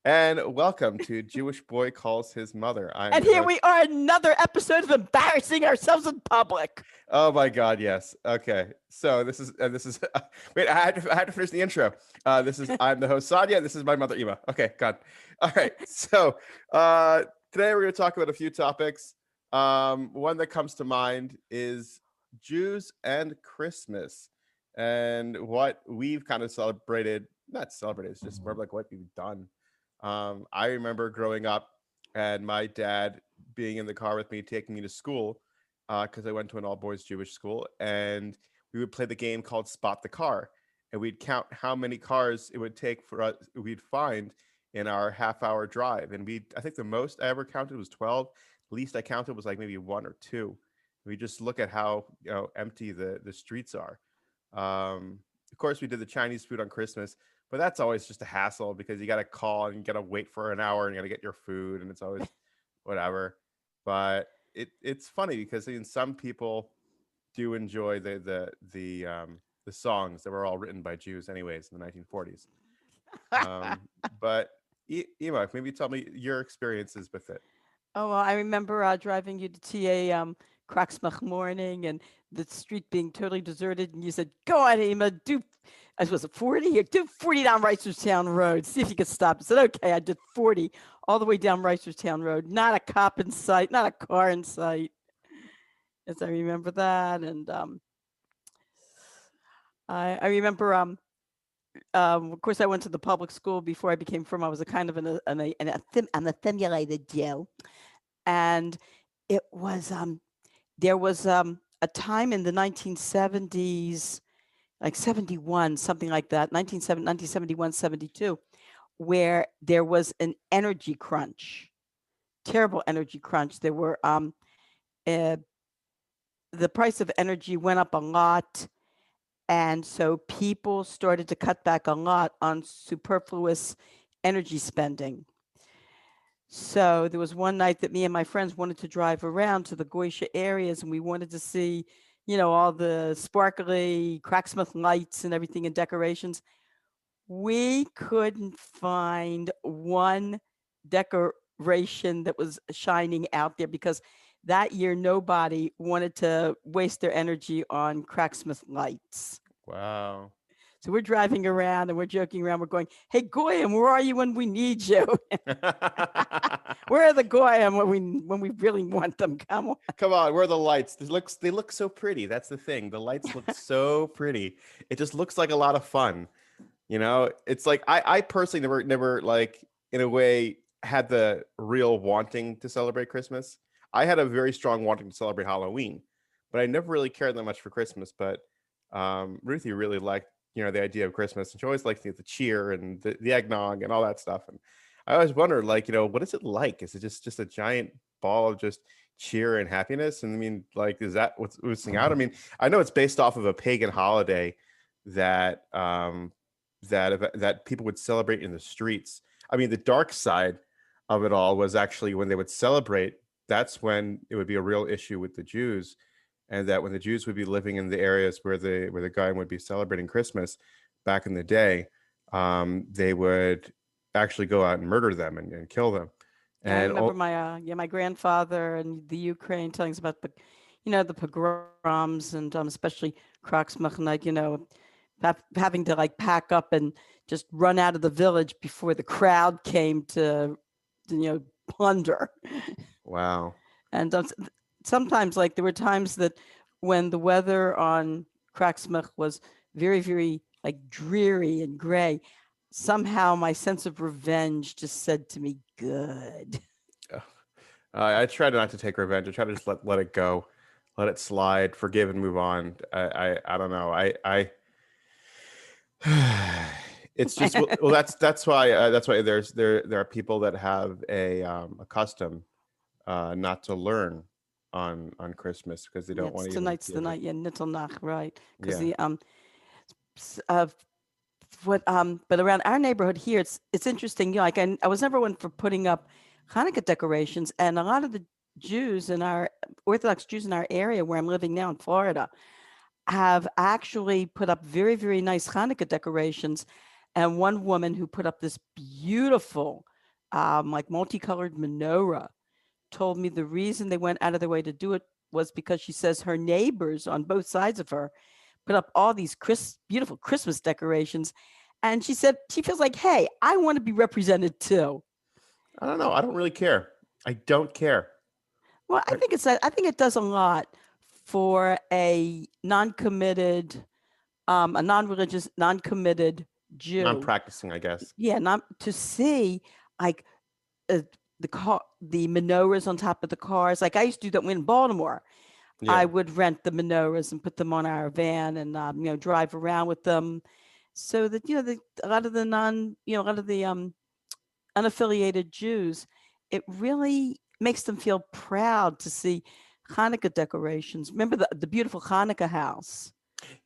And welcome to Jewish Boy Calls His Mother. I'm And your here host. we are, another episode of embarrassing ourselves in public. Oh my God, yes. Okay, so this is. Wait, I had to finish the intro. I'm the host Sadia. This is my mother Ema. Okay, God. All right. So today we're going to talk about a few topics. One that comes to mind is Jews and Christmas, and what we've kind of celebrated. Not celebrated. It's just more like what we've done. I remember growing up and my dad being in the car with me, taking me to school because I went to an all boys Jewish school, and we would play the game called Spot the Car, and we'd count how many cars it would take for us we'd find in our half-hour drive, and I think the most I ever counted was 12. Least I counted was like maybe one or two. We just look at how empty the streets are. Of course, we did the Chinese food on Christmas, but that's always just a hassle because you got to call and you got to wait for an hour and you got to get your food, and it's always whatever. But it's funny because I mean, some people do enjoy the songs that were all written by Jews, anyways, in the 1940s. But Ema, maybe tell me your experiences with it. Oh, well, I remember driving you to TA Kraxmach morning and the street being totally deserted. And you said, go on, Emma, I was it 40? You do 40 down Reisterstown Road. See if you could stop. I said, okay, I did 40 all the way down Reisterstown Road. Not a cop in sight, not a car in sight. As I remember that. And I remember of course, I went to the public school before I became firm. I was a kind of an assimilated Jew, and it was there was a time in the 1970s, like 71, something like that, 1971, 72, where there was an energy crunch, terrible energy crunch. There were uh, the price of energy went up a lot. And so people started to cut back a lot on superfluous energy spending. So there was one night that me and my friends wanted to drive around to the Goisha areas and we wanted to see, all the sparkly Cracksmith lights and everything and decorations. We couldn't find one decoration that was shining out there because that year nobody wanted to waste their energy on Cracksmith lights. Wow. So we're driving around and we're joking around. We're going, hey, Goyim, where are you when we need you? Where are the Goyim when we really want them? Come on. Come on, where are the lights? They look so pretty. That's the thing. The lights look so pretty. It just looks like a lot of fun. It's like I personally never like in a way had the real wanting to celebrate Christmas. I had a very strong wanting to celebrate Halloween, but I never really cared that much for Christmas. But Ruthie really liked the idea of Christmas, and she always liked the cheer and the eggnog and all that stuff. And I always wondered, like, what is it like? Is it just a giant ball of just cheer and happiness? And I mean, like, is that what's oozing out? I mean, I know it's based off of a pagan holiday that that people would celebrate in the streets. I mean, the dark side of it all was actually when they would celebrate. That's when it would be a real issue with the Jews, and that when the Jews would be living in the areas where the guy would be celebrating Christmas back in the day, they would actually go out and murder them and kill them. Yeah, I And remember my grandfather in the Ukraine telling us about the pogroms and especially Kriegsmarine, having to like pack up and just run out of the village before the crowd came to plunder. wow, And sometimes, like, there were times that when the weather on Kraksmach was very, very like dreary and gray, somehow my sense of revenge just said to me, "Good." I try not to take revenge. I try to just let it go, let it slide, forgive and move on. I don't know. It's just well that's why there are people that have a custom not to learn on Christmas because they Yeah, don't it's want to even tonight's the night. Yeah, Nittel Nacht, right? Because yeah. the uh, but around our neighborhood here, it's interesting. Like I was never one for putting up Hanukkah decorations, and a lot of the Jews in our Orthodox Jews in our area where I'm living now in Florida have actually put up very, very nice Hanukkah decorations. and one woman who put up this beautiful, like multicolored menorah told me the reason they went out of their way to do it was because she says her neighbors on both sides of her put up all these beautiful Christmas decorations. And she said she feels like, hey, I want to be represented too. I don't know. I don't really care. I don't care. Well, I think it does a lot for a non-committed, a non-religious, non-committed I'm Jew. practicing, I guess. Yeah, not to see like uh, the menorahs on top of the cars. Like I used to do that when in Baltimore. I Yeah. would rent the menorahs and put them on our van and drive around with them, so that a lot of the a lot of the unaffiliated Jews, it really makes them feel proud to see Hanukkah decorations. Remember the beautiful Hanukkah house?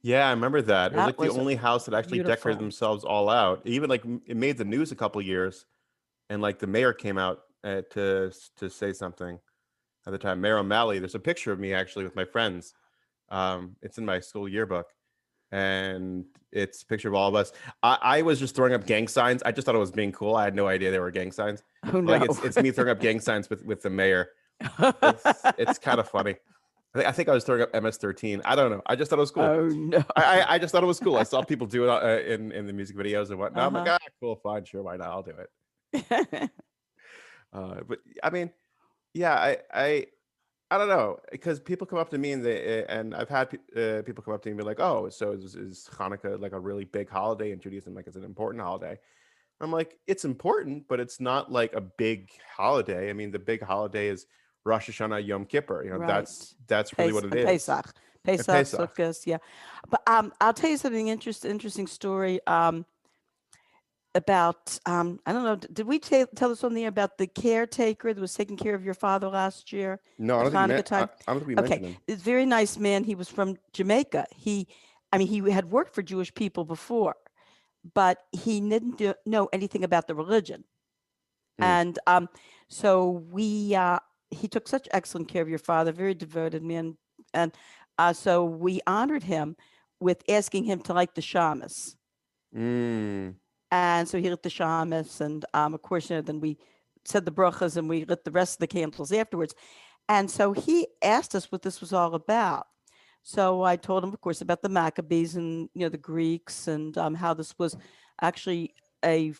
Yeah, I remember that. It was That like the was only house that actually decorated beautiful. themselves all out. Even like it made the news a couple years, and like the mayor came out to say something at the time. Mayor O'Malley. There's a picture of me actually with my friends. It's in my school yearbook, and it's a picture of all of us. I was just throwing up gang signs. I just thought it was being cool. I had no idea they were gang signs. Oh Like no. it's me throwing up gang signs with the mayor. It's kind of funny. I think I was throwing up MS-13. I don't know. I just thought it was cool. Oh no. I just thought it was cool. I saw people do it in the music videos and whatnot. I'm like, Uh-huh. cool, fine, sure, why not? I'll do it. But I mean, yeah, I don't know, because people come up to me and I've had people come up to me and be like, oh, so is Hanukkah like a really big holiday in Judaism? Like, it's an important holiday. I'm like, it's important, but it's not like a big holiday. I mean, the big holiday is Rosh Hashanah, Yom Kippur. Right. That's really what it And is. Pesach. And Pesach, Pesach. Sukkot, yeah. But I'll tell you something interesting story about I don't know, did we tell this on the air about the caretaker that was taking care of your father last year No, I at don't think Hanukkah time? I don't think we Okay, mentioned him. this very nice man. He was from Jamaica. He had worked for Jewish people before, but he didn't know anything about the religion. Mm. And so he took such excellent care of your father, very devoted man. And so we honored him with asking him to light the shamas. Mm. And so he lit the shamas, and of course, then we said the brachas and we lit the rest of the candles afterwards. And so he asked us what this was all about. So I told him, of course, about the Maccabees and the Greeks, and how this was actually a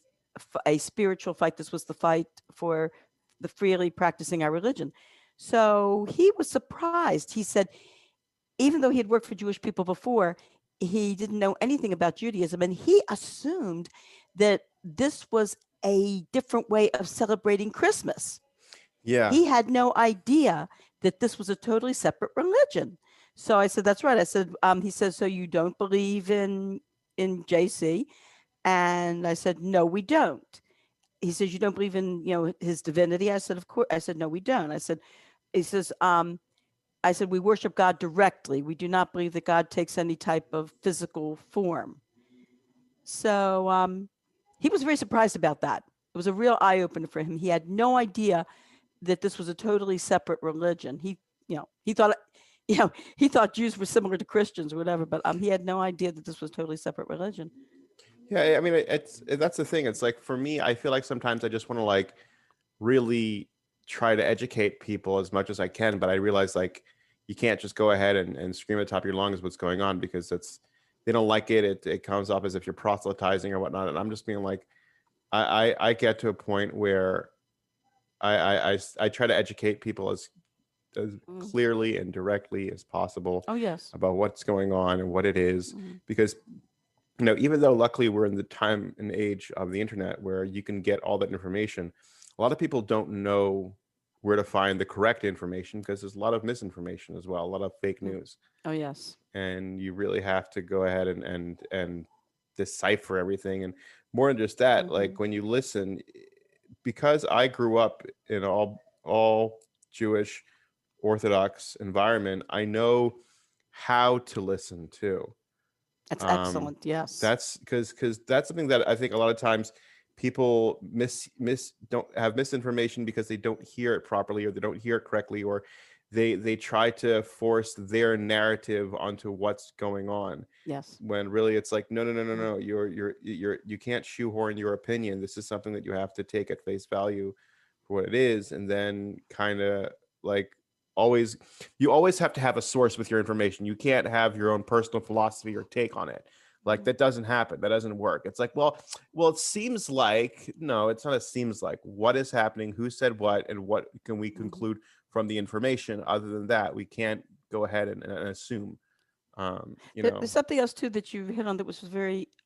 a spiritual fight. This was the fight for the freely practicing our religion. So he was surprised. He said, even though he had worked for Jewish people before, he didn't know anything about Judaism, and he assumed that this was a different way of celebrating Christmas. Yeah. He had no idea that this was a totally separate religion. So I said, that's right. I said, he says, so you don't believe in JC? And I said, no, we don't. He says, you don't believe in, his divinity? I said, of course. I said, no, we don't. He says, I said, we worship God directly. We do not believe that God takes any type of physical form. So he was very surprised about that. It was a real eye opener for him. He had no idea that this was a totally separate religion. He thought, he thought Jews were similar to Christians or whatever, but he had no idea that this was a totally separate religion. Yeah, I mean, that's the thing. It's like, for me, I feel like sometimes I just want to like really try to educate people as much as I can, but I realize like you can't just go ahead and scream at the top of your lungs what's going on, because they don't like it. It comes off as if you're proselytizing or whatnot. And I'm just being like, I get to a point where I try to educate people as clearly and directly as possible Oh, yes. about what's going on and what it is, Mhm. because even though luckily we're in the time and age of the internet where you can get all that information, a lot of people don't know where to find the correct information, because there's a lot of misinformation as well, a lot of fake news. Oh, yes. And you really have to go ahead and decipher everything. And more than just that, like when you listen, because I grew up in all Jewish Orthodox environment, I know how to listen too. That's excellent. Yes. That's because that's something that I think a lot of times people miss don't have misinformation because they don't hear it properly, or they don't hear it correctly, or they try to force their narrative onto what's going on, Yes. when really it's like, no, no, no, no, Mm. no, you can't shoehorn your opinion. This is something that you have to take at face value for what it is, and then kind of like always, you always have to have a source with your information. You can't have your own personal philosophy or take on it. Like, that doesn't happen. That doesn't work. It's like, well, it seems like. No, it's not. It seems like. What is happening? Who said what? And what can we Mhm. conclude from the information? Other than that, we can't go ahead and assume. You There's know. something else too that you hit on that was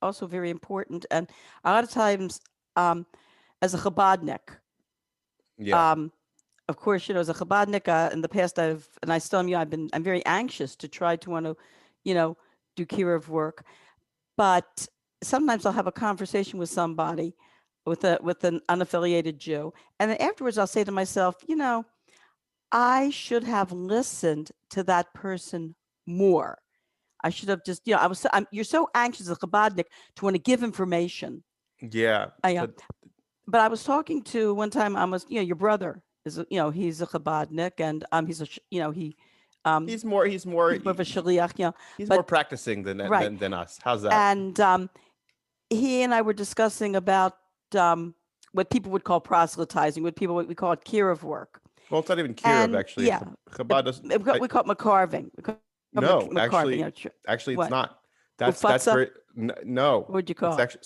also very important, and a lot of times, um, as a Chabadnik, Yeah. um, of course, as a Chabadnik, in the past, and I still am, I'm very anxious to try to want to, you know, do kiruv work. But sometimes I'll have a conversation with somebody, with an unaffiliated Jew, and then afterwards I'll say to myself, I should have listened to that person more. I should have just, you're so anxious as a Chabadnik to want to give information. Yeah. I, To, but I was talking to one time. Your brother is, he's a Chabadnik, and he's um, he's more he's more of a shaliach, he's more but practicing than right, than us. How's that? and he and I were discussing about what people would call proselytizing, what we call it kiruv work, Well, it's not even Kirov, and actually. yeah, Chabad doesn't. we call it McCarving. We call it No, McCarving. actually, it's What not. That's ufutza? very no. What'd you It's call it? actually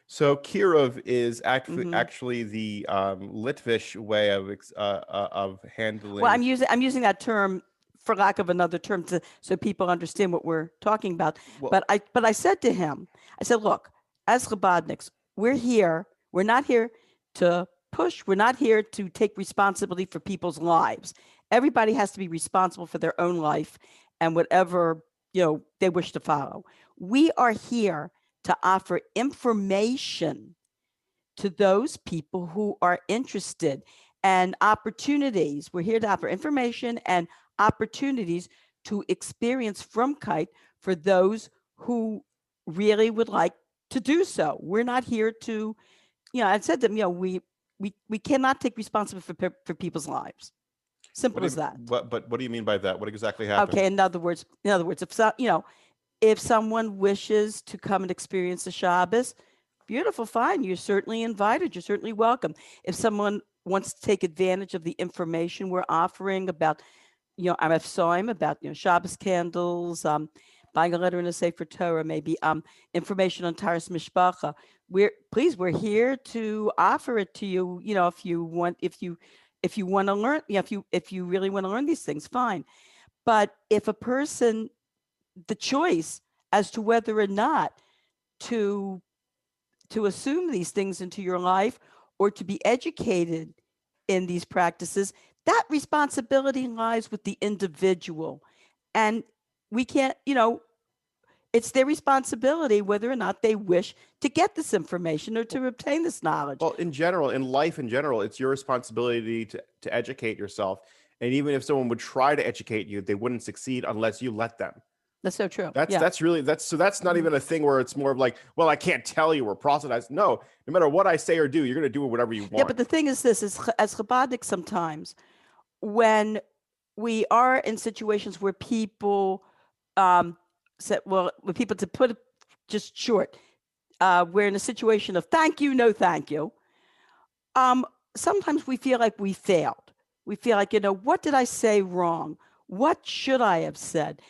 so Kirov is Hmm. actually the Litvish way of Well, handling. I'm using that term for lack of another term so people understand what we're talking about. Well, But I said to him, I said, look, as Chabadniks, we're here. We're not here to push. We're not here to take responsibility for people's lives. Everybody has to be responsible for their own life and whatever they wish to follow. We are here to offer information to those people who are interested, and opportunities. We're here to offer information and opportunities to experience from kite for those who really would like to do so. We're not here to, I said to them, we cannot take responsibility for people's lives. what Simple do as you that. what do you mean by that? What exactly happened? Okay. In other words, if someone wishes to come and experience the Shabbos, beautiful, fine. You're certainly invited. You're certainly welcome. If someone wants to take advantage of the information we're offering about, Aref Soim, about, Shabbos candles, buying a letter in a Sefer Torah, maybe information on Taras Mishpacha, we're here to offer it to you. If you want to learn, if you really want to learn these things, fine. But if a person, the choice as to whether or not to assume these things into your life or to be educated in these practices, that responsibility lies with the individual. And we can't, it's their responsibility whether or not they wish to get this information or to obtain this knowledge. Well, in general, in life in general, it's your responsibility to educate yourself. And even if someone would try to educate you, they wouldn't succeed unless you let them. That's so true. That's Yeah. that's really that's not Mhm. even a thing where it's more of like, well, I can't tell you or proselytize. No, no matter what I say or do, you're gonna do whatever you Yeah, want. but the thing is this, is as Chabadic sometimes, when we are in situations where people said, well, with people, to put it just short, we're in a situation of thank you, no thank you. Sometimes we feel like we failed. We feel like, what did I say wrong? What should I have said?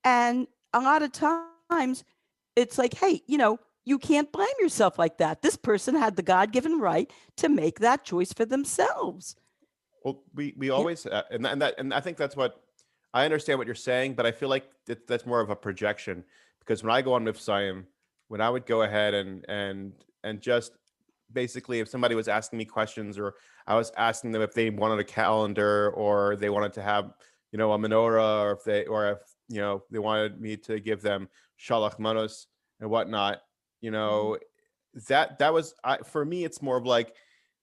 And a lot of times it's like, hey, you can't blame yourself like that. This person had the God-given right to make that choice for themselves. Well, we Yeah. always and I think that's what I understand what you're saying, but I feel like that's more of a projection, because when I go on Mifsaim, when I would go ahead and just basically, if somebody was asking me questions, or I was asking them if they wanted a calendar, or they wanted to have a menorah, or if they wanted me to give them shalach manos and whatnot, you Mhm. know that was for me. It's more of like,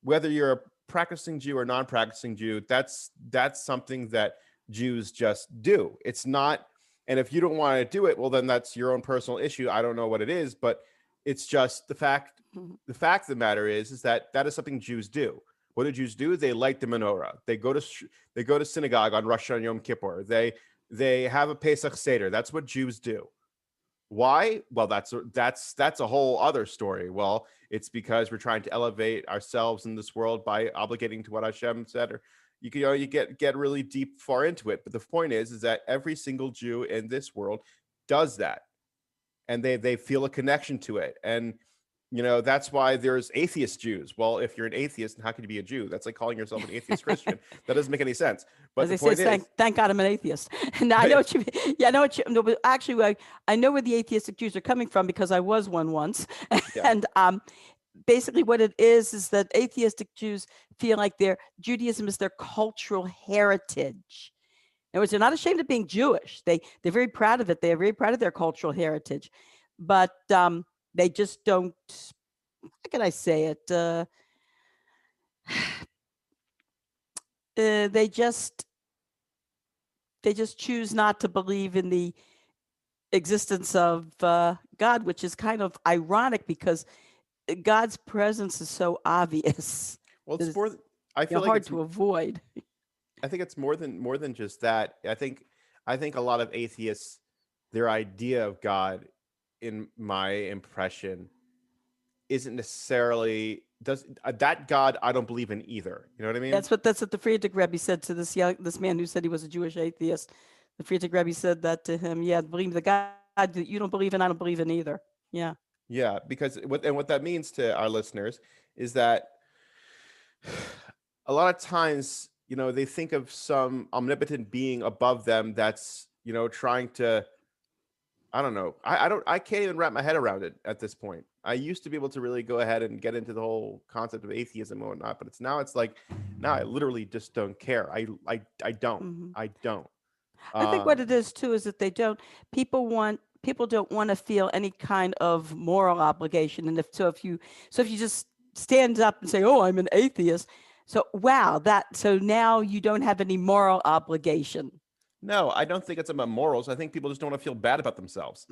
whether you're a practicing Jew or non-practicing Jew, that's something that Jews just do. It's not, and if you don't want to do it, well, then that's your own personal issue. I don't know what it is, but it's just the fact. Mhm. The fact of the matter is that that is something Jews do. What do Jews do? They light the menorah. They go to synagogue on Rosh Hashanah and Yom Kippur. They have a Pesach Seder. That's what Jews do. Why? Well, that's a whole other story. Well, it's because we're trying to elevate ourselves in this world by obligating to what Hashem said. Or you get really deep far into it. But the point is that every single Jew in this world does that, and they feel a connection to it. And that's why there's atheist Jews. Well, if you're an atheist, then how can you be a Jew? That's like calling yourself an atheist Christian. That doesn't make any sense. But As the they point say, is, thank God I'm an atheist. And I know what you mean. Yeah, I know what you. No, but actually, I know where the atheistic Jews are coming from because I was one once. yeah, And basically, what it is that atheistic Jews feel like their Judaism is their cultural heritage. In other words, they're not ashamed of being Jewish. They're very proud of it. They're very proud of their cultural heritage, but they just don't. How can I say it? They just choose not to believe in the existence of God, which is kind of ironic because God's presence is so obvious. well, That it's more. I it's feel like hard it's. to avoid. I think it's more than just that. I think a lot of atheists, their idea of God, in my impression, isn't necessarily does that God I don't believe in either. You know what I mean? That's what the Frierdiker Rebbe said to this man who said he was a Jewish atheist. The Frierdiker Rebbe said that to him. Yeah, believe the God that you don't believe in, I don't believe in either. Yeah. Yeah, because what that means to our listeners is that a lot of times, they think of some omnipotent being above them that's, trying to, I don't know. I can't even wrap my head around it at this point. I used to be able to really go ahead and get into the whole concept of atheism and whatnot, but it's like now I literally just don't care. I don't. Mhm. I don't. I think what Um, it is too is that people don't want to feel any kind of moral obligation. And if you just stand up and say, "Oh, I'm an atheist," so wow, so now you don't have any moral obligation. no, I don't think it's about morals. I think people just don't want to feel bad about themselves.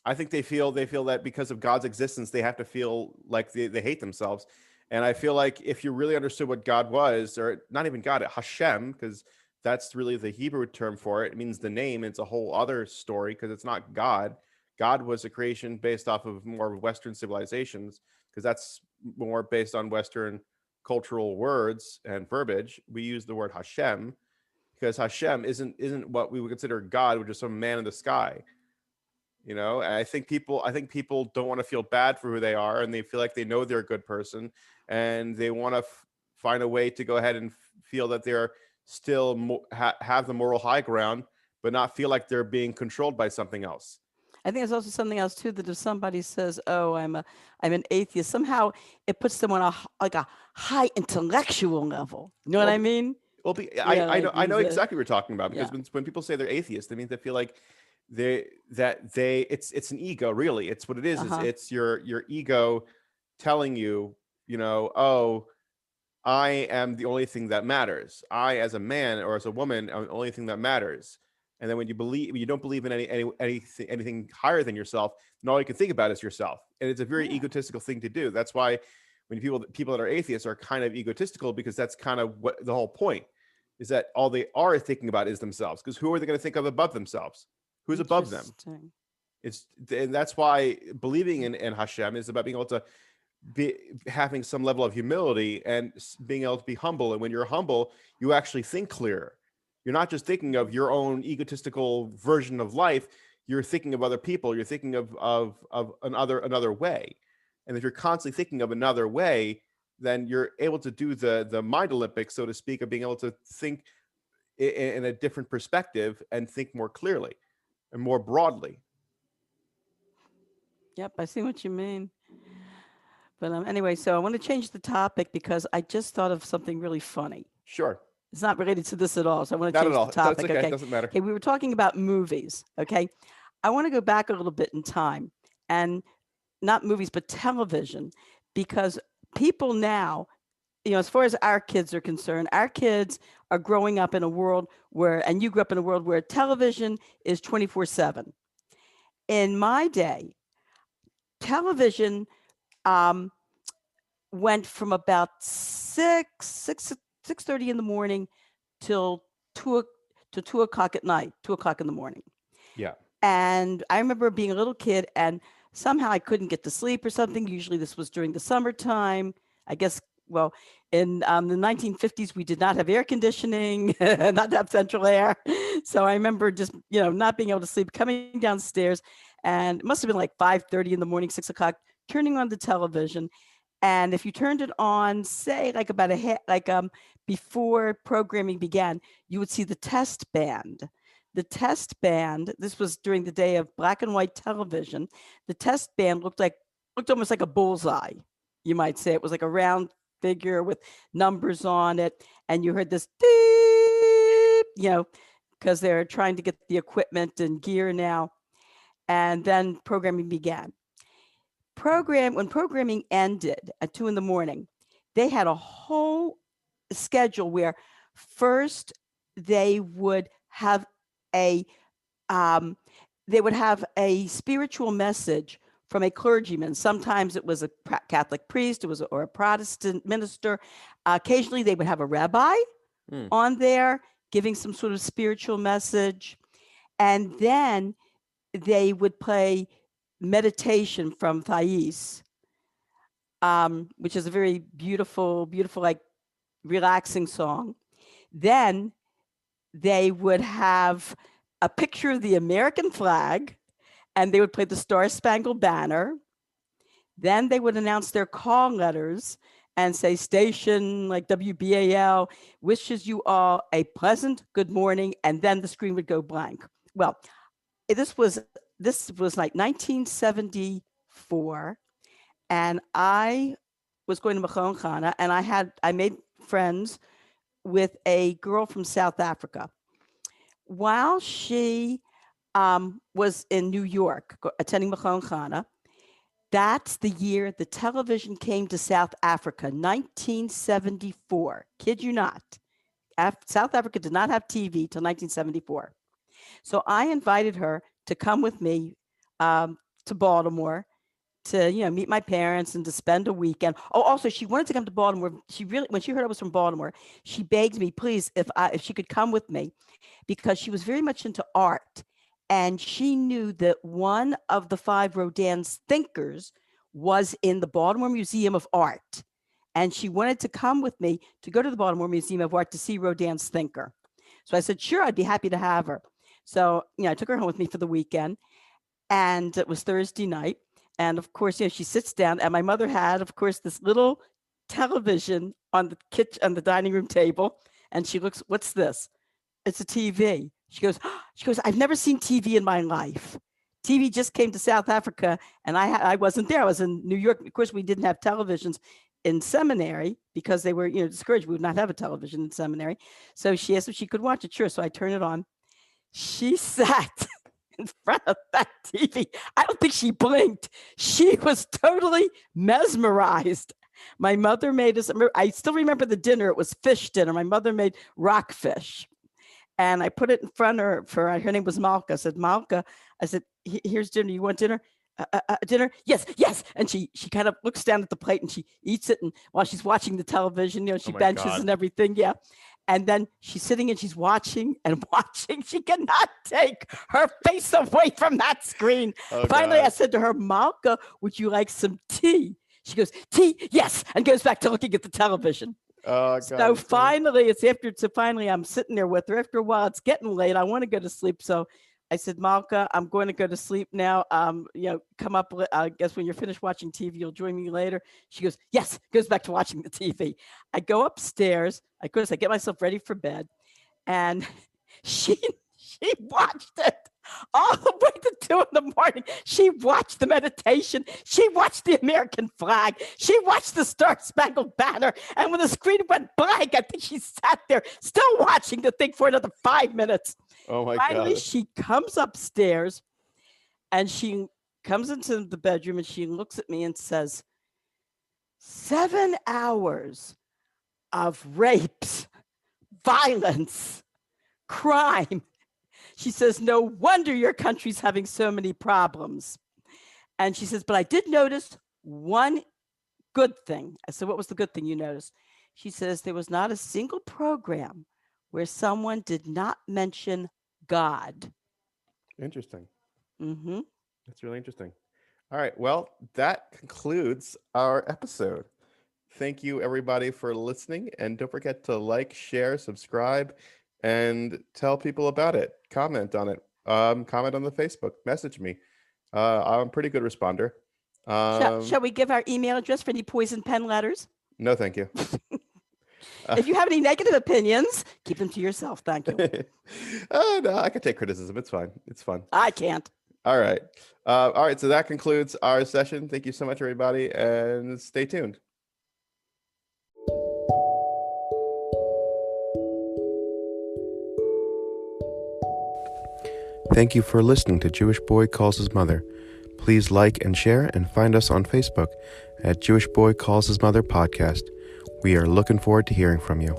I think they feel that because of God's existence, they have to feel like they hate themselves. And I feel like if you really understood what God was, or not even God, Hashem, because that's really the Hebrew term for it. It means the name. It's a whole other story because it's not God. God was a creation based off of more Western civilizations, because that's more based on Western cultural words and verbiage. We use the word Hashem because Hashem isn't what we would consider God, which is some man in the sky. And I think people don't want to feel bad for who they are, and they feel like they know they're a good person, and they want to find a way to go ahead and feel that they're still have the moral high ground, but not feel like they're being controlled by something else. I think there's also something else too, that if somebody says, "Oh, I'm an atheist," somehow it puts them on like a high intellectual level. You know what Well, I mean? well, Yeah, I like know I know he's a exactly what you're talking about, because yeah. when people say they're atheists, I mean they feel like it's an ego. Really, it's what it is. Uh-huh. It's your ego telling you, oh, I am the only thing that matters. I, as a man or as a woman, am the only thing that matters. And then when you don't believe in anything higher than yourself, then all you can think about is yourself. And it's a very Yeah. egotistical thing to do. That's why when people that are atheists are kind of egotistical, because that's kind of what the whole point is, that all they are thinking about is themselves. Because who are they going to think of above themselves? Who's above them? Interesting. And that's why believing in Hashem is about being able to be having some level of humility and being able to be humble. And when you're humble, you actually think clearer. You're not just thinking of your own egotistical version of life. You're thinking of other people. You're thinking of another way. And if you're constantly thinking of another way, then you're able to do the mind Olympics, so to speak, of being able to think in a different perspective and think more clearly and more broadly. Yep, I see what you mean. But anyway, so I want to change the topic because I just thought of something really funny. Sure. It's not related to this at all. So I want to Not at change the all. That's topic. okay. It Okay. doesn't matter. Okay. We were talking about movies. Okay. I want to go back a little bit in time, and not movies, but television, because people now, as far as our kids are concerned, our kids are growing up in a world where, and you grew up in a world where television is 24/7. In my day, television, um, went from about 6:30 in the morning till 2 o'clock at night, 2 o'clock in the morning. Yeah. And I remember being a little kid and somehow I couldn't get to sleep or something. Usually this was during the summertime. I guess, well, in the 1950s, we did not have air conditioning, not have central air. So I remember just, not being able to sleep, coming downstairs, and it must have been like 5:30 in the morning, 6 o'clock, turning on the television. And if you turned it on, say like about before programming began, you would see the test band. The test band, this was during the day of black and white television. The test band looked almost like a bullseye, you might say. It was like a round figure with numbers on it. And you heard this beep, because they're trying to get the equipment and gear now. And then programming began. When programming ended at 2 a.m, they had a whole schedule where first they would have a spiritual message from a clergyman. Sometimes it was a Catholic priest, or a Protestant minister. Occasionally they would have a rabbi on there giving some sort of spiritual message. And then they would play meditation from Thais, which is a very beautiful, like relaxing song. Then they would have a picture of the American flag and they would play the Star-Spangled Banner. Then they would announce their call letters and say, station like WBAL wishes you all a pleasant good morning. And then the screen would go blank. Well, this was like 1974. And I was going to Machon Chana, and I made friends with a girl from South Africa. While she was in New York attending Machon Chana, that's the year the television came to South Africa, 1974. Kid you not. South Africa did not have TV till 1974. So I invited her to come with me to Baltimore to meet my parents and to spend a weekend. Oh, also she wanted to come to Baltimore. When she heard I was from Baltimore, she begged me, please, if she could come with me, because she was very much into art, and she knew that one of the 5 Rodin's thinkers was in the Baltimore Museum of Art, and she wanted to come with me to go to the Baltimore Museum of Art to see Rodin's thinker. So I said, sure, I'd be happy to have her. So I took her home with me for the weekend, and it was Thursday night. And of course, she sits down, and my mother had, of course, this little television on the dining room table. And she looks, what's this? It's a TV. She goes, I've never seen TV in my life. TV just came to South Africa, and I wasn't there. I was in New York. Of course, we didn't have televisions in seminary because they were, discouraged. We would not have a television in seminary. So she asked if she could watch it. Sure. So I turned it on. She sat in front of that TV. I don't think she blinked. She was totally mesmerized. My mother made us, I still remember the dinner. It was fish dinner. My mother made rockfish. And I put it in front of her. Her name was Malka. I said, Malka, here's dinner. You want dinner? Dinner? Yes. And she kind of looks down at the plate and she eats it. And while she's watching the television, she benches God. And everything. Yeah. And then she's sitting and she's watching and watching. She cannot take her face away from that screen. Oh, finally, God. I said to her, Malka, would you like some tea? She goes, tea? Yes. And goes back to looking at the television. Oh, God. So finally, I'm sitting there with her. After a while, it's getting late. I want to go to sleep. So I said, Malka, I'm going to go to sleep now. Come up, I guess when you're finished watching TV, you'll join me later. She goes, yes, goes back to watching the TV. I go upstairs. I get myself ready for bed. And she watched it all the way to 2 a.m. She watched the meditation. She watched the American flag. She watched the Star-Spangled Banner. And when the screen went blank, I think she sat there still watching the thing for another 5 minutes. Oh my Finally, God. she comes upstairs and she comes into the bedroom and she looks at me and says, 7 hours of rapes, violence, crime. She says, no wonder your country's having so many problems. And she says, but I did notice one good thing. I said, what was the good thing you noticed? She says, there was not a single program where someone did not mention God. Interesting. Mm-hmm. That's really interesting. All right. Well, that concludes our episode. Thank you, everybody, for listening. And don't forget to like, share, subscribe, and tell people about it. Comment on it. Comment on the Facebook. Message me. I'm a pretty good responder. Shall we give our email address for any poison pen letters? No, thank you. If you have any negative opinions, keep them to yourself. Thank you. No, I can take criticism. It's fine. It's fun. I can't. All right. All right. So that concludes our session. Thank you so much, everybody, and stay tuned. Thank you for listening to Jewish Boy Calls His Mother. Please like and share and find us on Facebook at Jewish Boy Calls His Mother Podcast. We are looking forward to hearing from you.